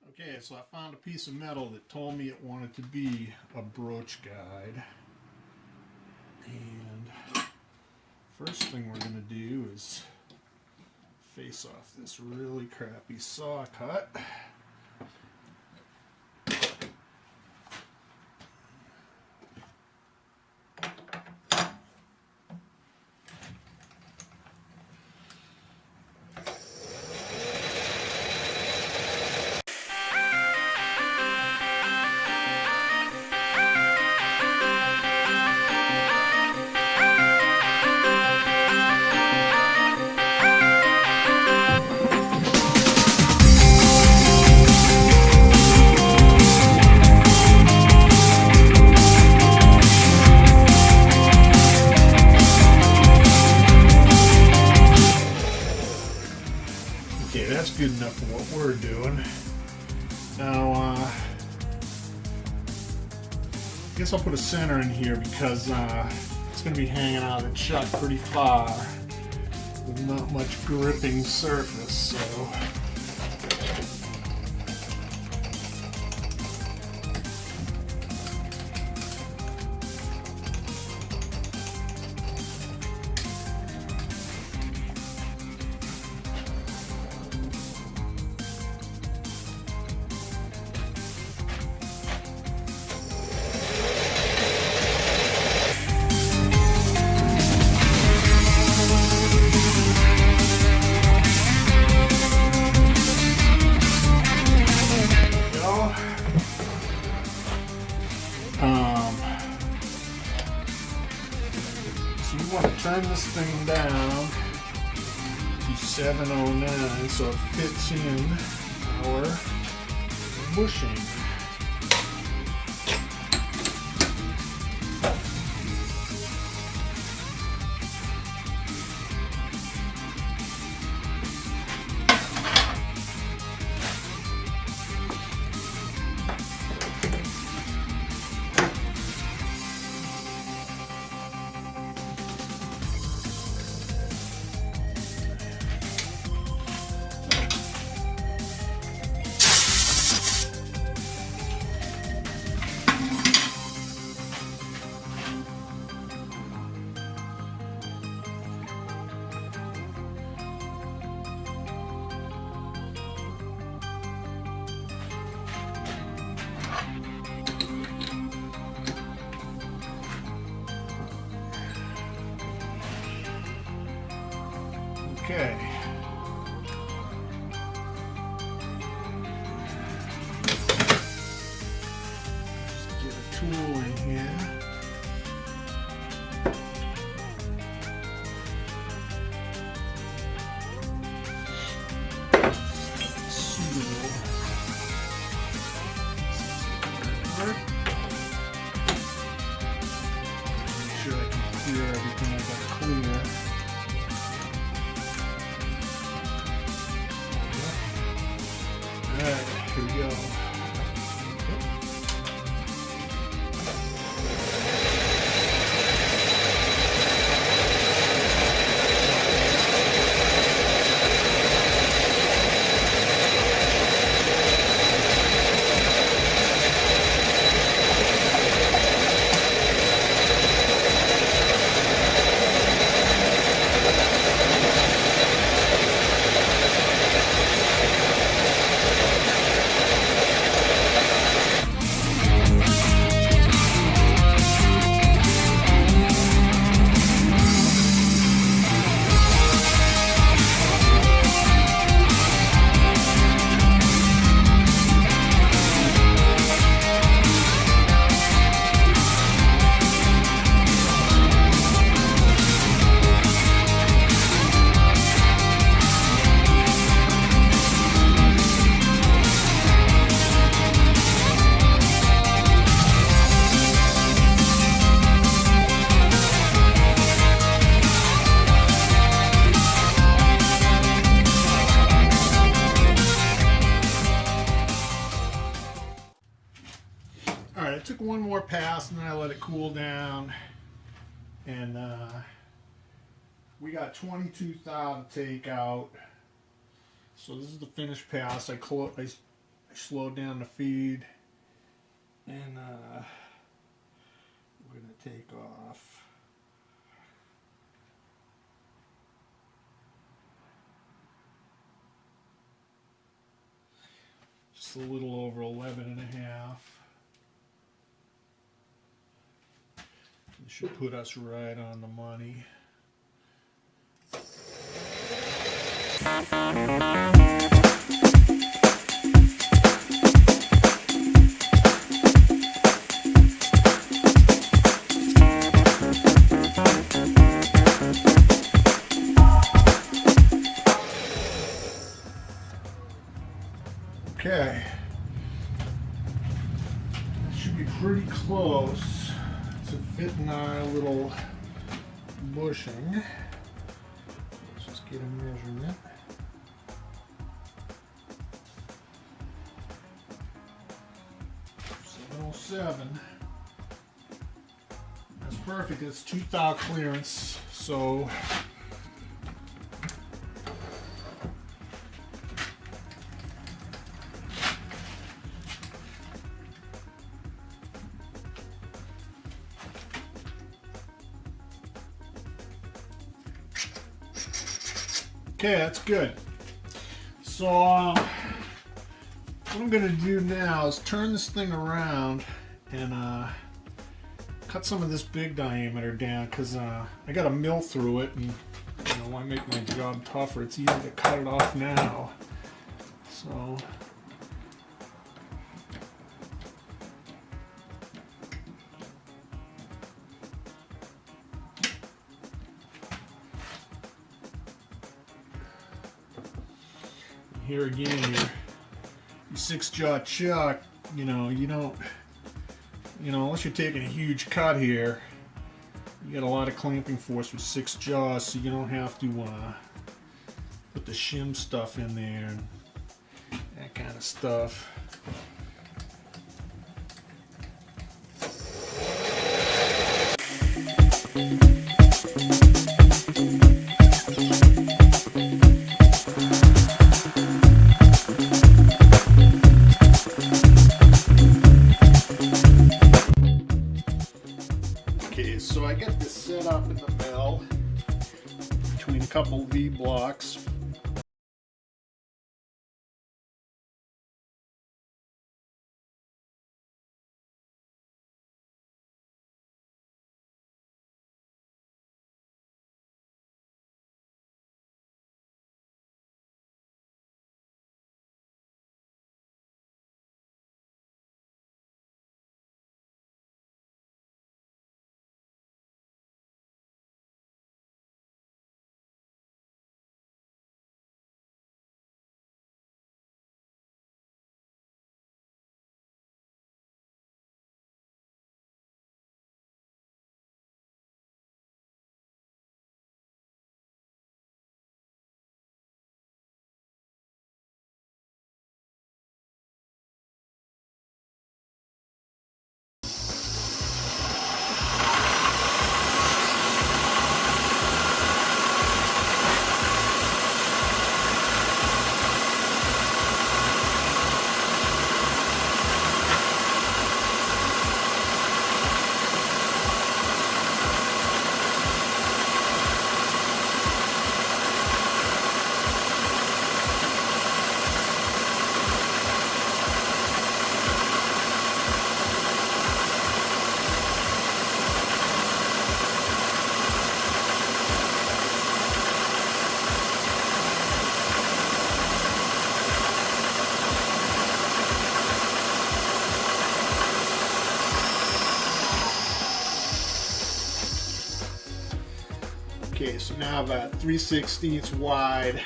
Okay, so I found a piece of metal that told me it wanted to be a broach guide. And first thing we're going to do is face off this really crappy saw cut. Okay, that's good enough for what we're doing. Now, I guess I'll put a center in here because it's going to be hanging out of the chuck pretty far with not much gripping surface, so. So you want to turn this thing down to 709 so it fits in our bushing. Okay. Just get a tool in here. Suitable. Make sure I can clear everything I got to clear. Alright, here we go. Alright, I took one more pass and then I let it cool down, and we got 22 thou to take out. So this is the finished pass. I I slowed down the feed, and we're going to take off. Just a little over 11 and a half. This should put us right on the money. Okay, should be pretty close to fitting our little bushing. Let's just get a measurement. .707. That's perfect. It's 2 thou clearance, so okay, that's good. So what I'm going to do now is turn this thing around and cut some of this big diameter down, because I got to mill through it, and you know, why make my job tougher? It's easy to cut it off now. So here again, your 6-jaw chuck, you know, you don't, you know, unless you're taking a huge cut here, you got a lot of clamping force with 6 jaws, so you don't have to put the shim stuff in there and that kind of stuff. So I get this set up in the mill between a couple V blocks. Okay, so now I've got 3/16 wide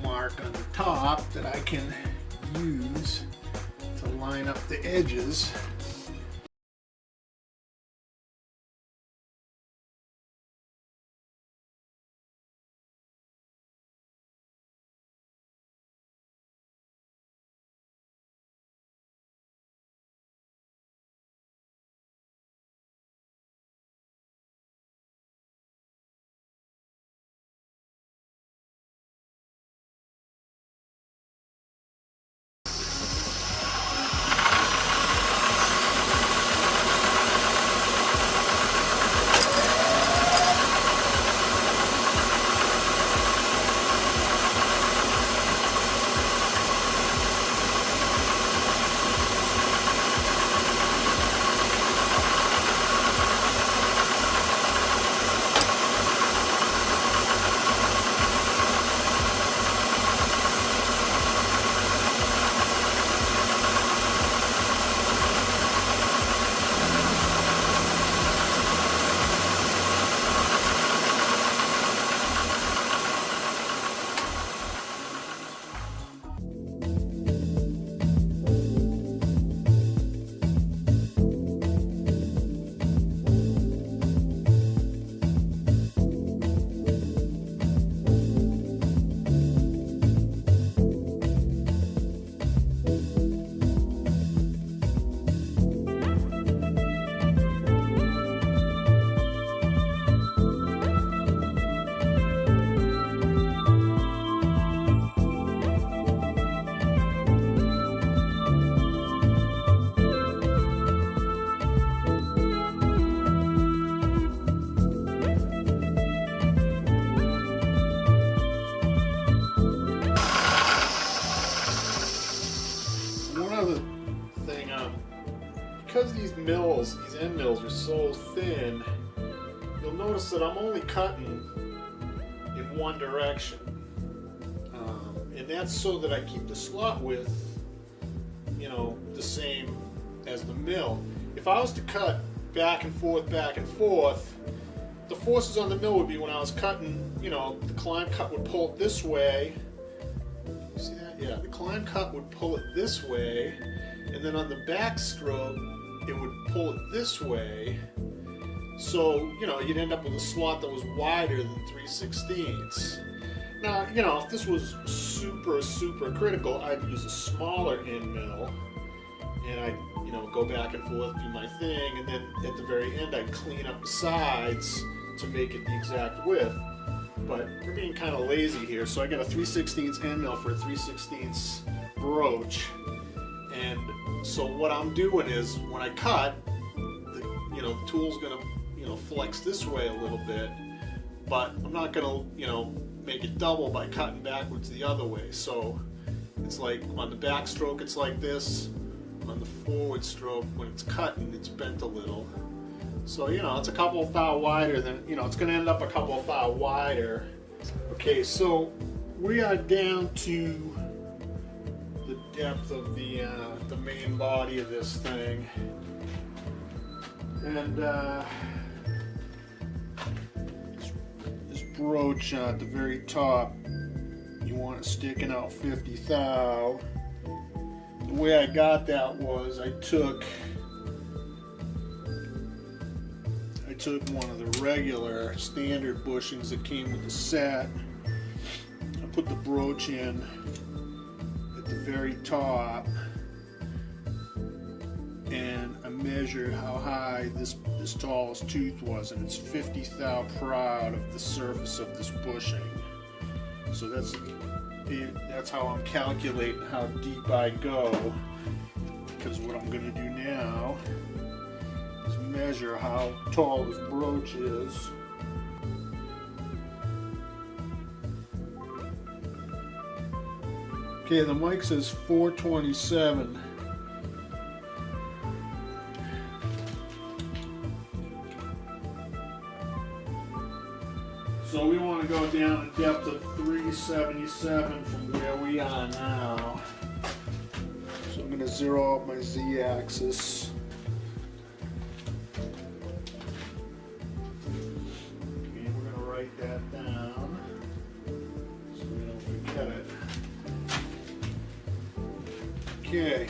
mark on the top that I can use to line up the edges. mills, these end mills are so thin, you'll notice that I'm only cutting in one direction. And that's so that I keep the slot width, you know, the same as the mill. If I was to cut back and forth, the forces on the mill would be when I was cutting, you know, the climb cut would pull it this way. You see that? Yeah, the climb cut would pull it this way, and then on the back stroke, it would pull it this way. So, you know, you'd end up with a slot that was wider than 3/16. Now, you know, if this was super critical, I'd use a smaller end mill, and I'd, you know, go back and forth, do my thing, and then at the very end I'd clean up the sides to make it the exact width. But we're being kind of lazy here, so I got a 3/16 end mill for a 3/16 broach. And so what I'm doing is, when I cut, the tool's gonna, you know, flex this way a little bit, but I'm not gonna, you know, make it double by cutting backwards the other way. So it's like on the back stroke it's like this, on the forward stroke when it's cutting it's bent a little. So, you know, it's a couple of thou wider than, you know, it's going to end up a couple of thou wider. Okay, so we are down to the depth of the main body of this thing, and this broach at the very top, you want it sticking out 50 thou. The way I got that was I took one of the regular standard bushings that came with the set. I put the broach in at the very top, and I measured how high this tallest tooth was, and it's 50 thou proud of the surface of this bushing. So that's how I'm calculating how deep I go, because what I'm going to do now is measure how tall this broach is. Okay, the mic says 427. So we want to go down a depth of 377 from where we are now. So I'm going to zero out my z-axis. Okay, we're going to write that down so we don't forget it. Okay.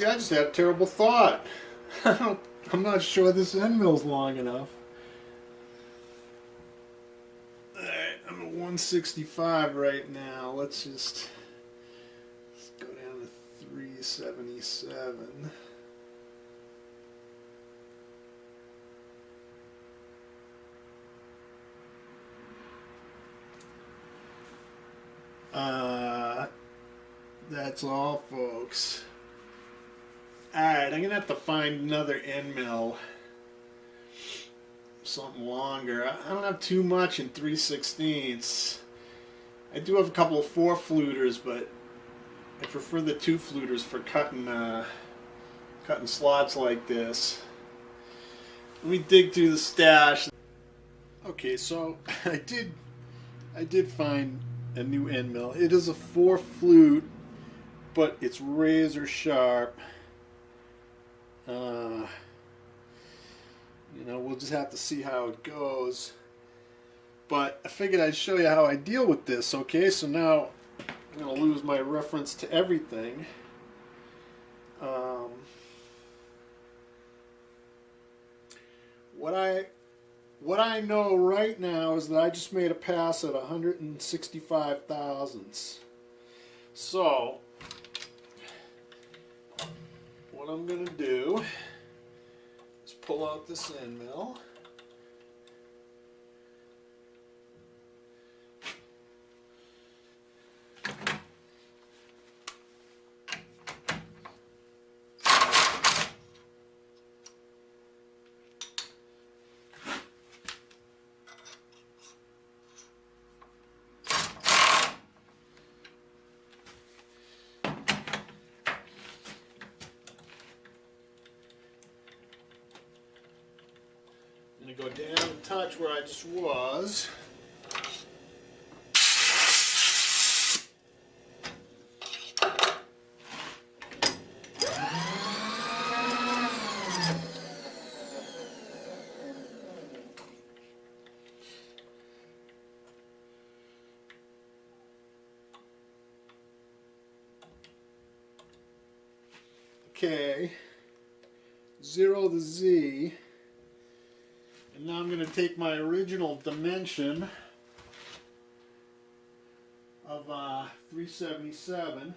I just had a terrible thought. I'm not sure this end mill's long enough. Alright, I'm at 165 right now. Let's go down to 377. That's all, folks. Alright, I'm gonna have to find another end mill. Something longer. I don't have too much in 3/16. I do have a couple of 4 fluters, but I prefer the 2 fluters for cutting slots like this. Let me dig through the stash. Okay, so I did find a new end mill. It is a 4 flute, but it's razor sharp. You know, we'll just have to see how it goes. But I figured I'd show you how I deal with this. Okay, so now I'm going to lose my reference to everything. What I know right now is that I just made a pass at 165 thousandths. So what I'm going to do is pull out this end mill. I'm going to go down and touch where I just was. Okay, 0 to Z. And now I'm going to take my original dimension of 377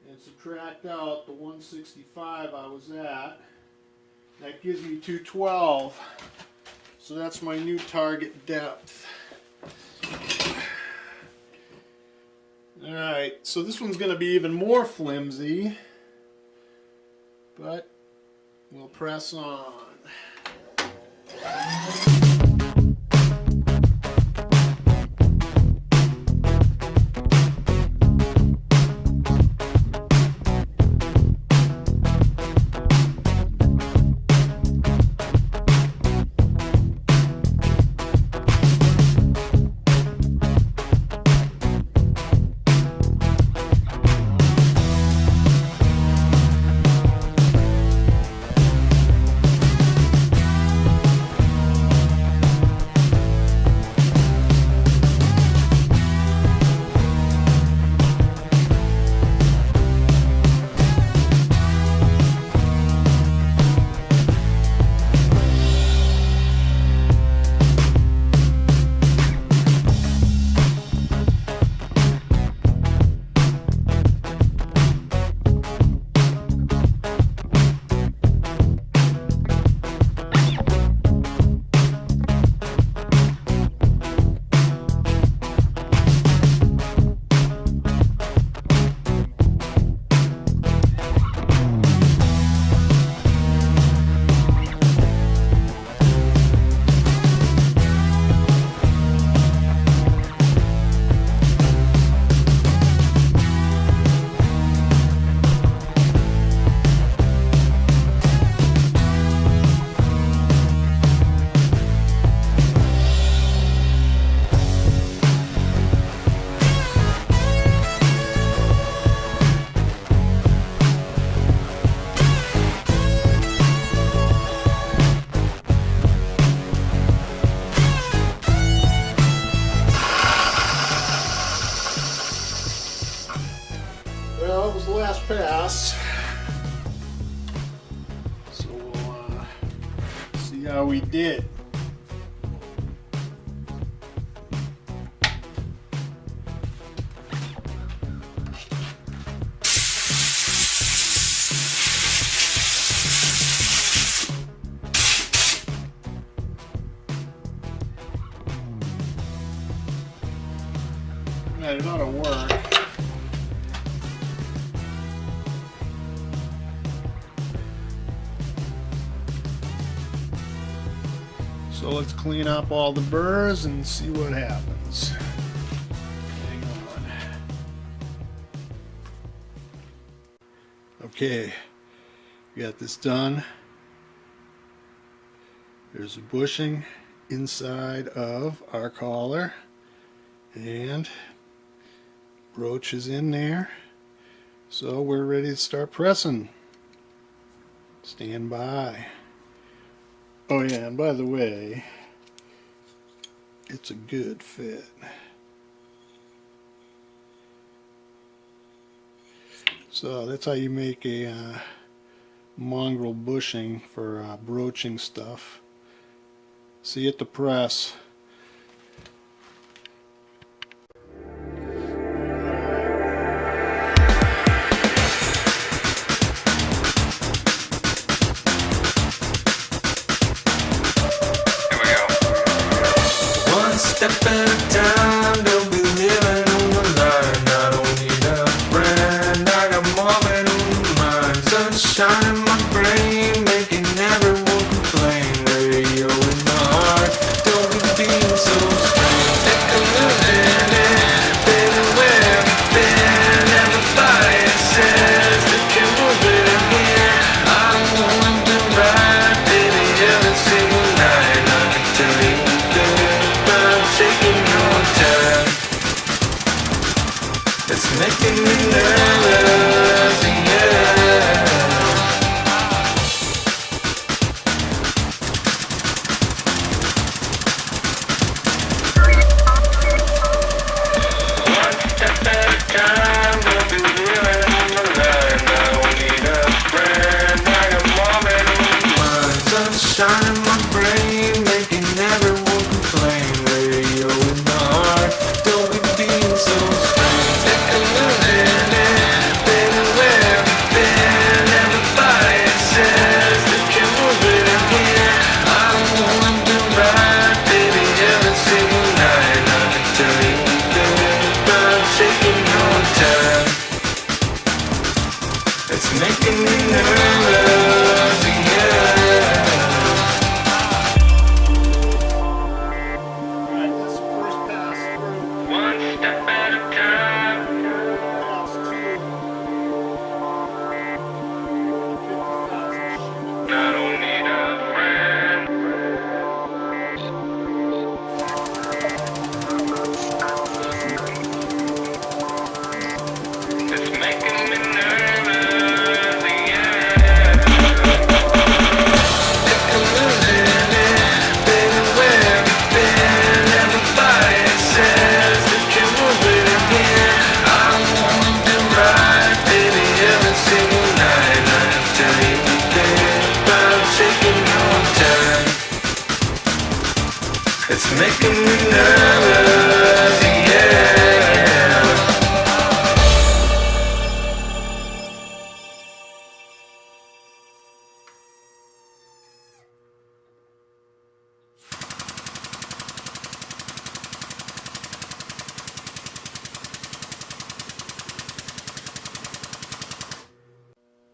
and subtract out the 165 I was at. That gives me 212. So that's my new target depth. Alright, so this one's going to be even more flimsy, but we'll press on. Well, it was the last pass, so we'll see how we did. Alright, it ought to work. So let's clean up all the burrs and see what happens. Hang on. Okay, got this done. There's a bushing inside of our collar, and brooch is in there, so we're ready to start pressing. Stand by. Oh yeah, and by the way, it's a good fit. So that's how you make a mongrel bushing for broaching stuff. See you at the press. Step at a time, don't be living on the line. I don't need a friend, I got more than on my mind. Sunshine in my brain, making everyone complain. Radio in my heart, don't be being so strange. Take a look at it, baby, where I've been. Everybody says they can move it in here. I don't want to ride, baby, every single night. I can tell you taking your time. It's making me nervous, yeah. One step at a time, we'll be living on the line. I don't need a friend, I got more than on mine. Sunshine in my brain, making everyone complain. Radio in my heart, don't be being so strange. Take a look at it, baby, where I've been. Everybody says they can move it in here. I don't want to ride, baby, every single night. I can tell you good about taking your time. It's making me nervous, yeah. It's making me nervous, yeah.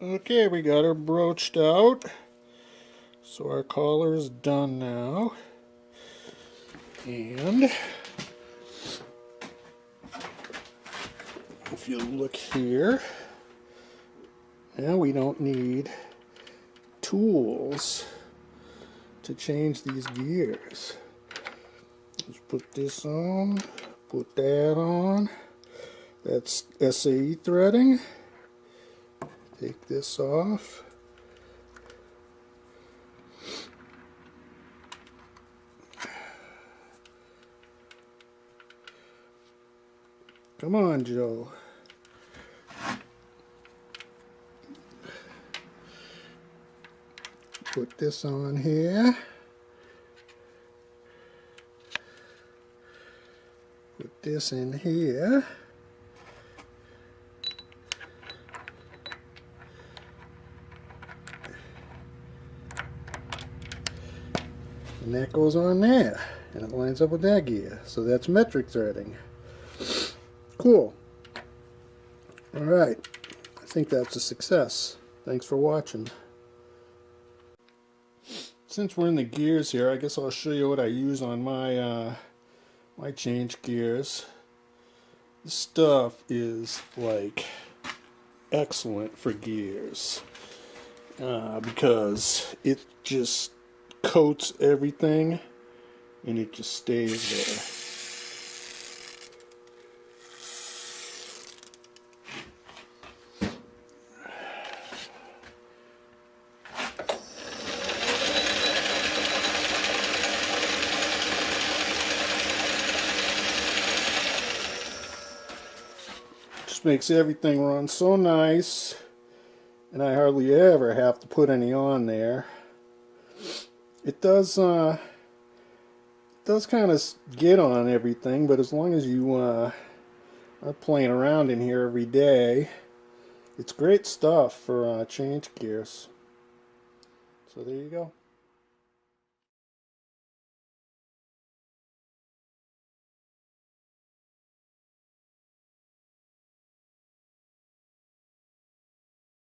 Okay, we got her broached out. So our collar is done now. And if you look here, now we don't need tools to change these gears. Let's put this on, put that on. That's SAE threading. Take this off. Come on, Joe. Put this on here. Put this in here. And that goes on there. And it lines up with that gear. So that's metric threading. cool. Alright, I think that's a success. Thanks for watching. Since we're in the gears here, I guess I'll show you what I use on my my change gears. This stuff is like excellent for gears because it just coats everything and it just stays there. Makes everything run so nice, and I hardly ever have to put any on there. It does kind of get on everything, but as long as you are playing around in here every day, it's great stuff for change gears. So there you go.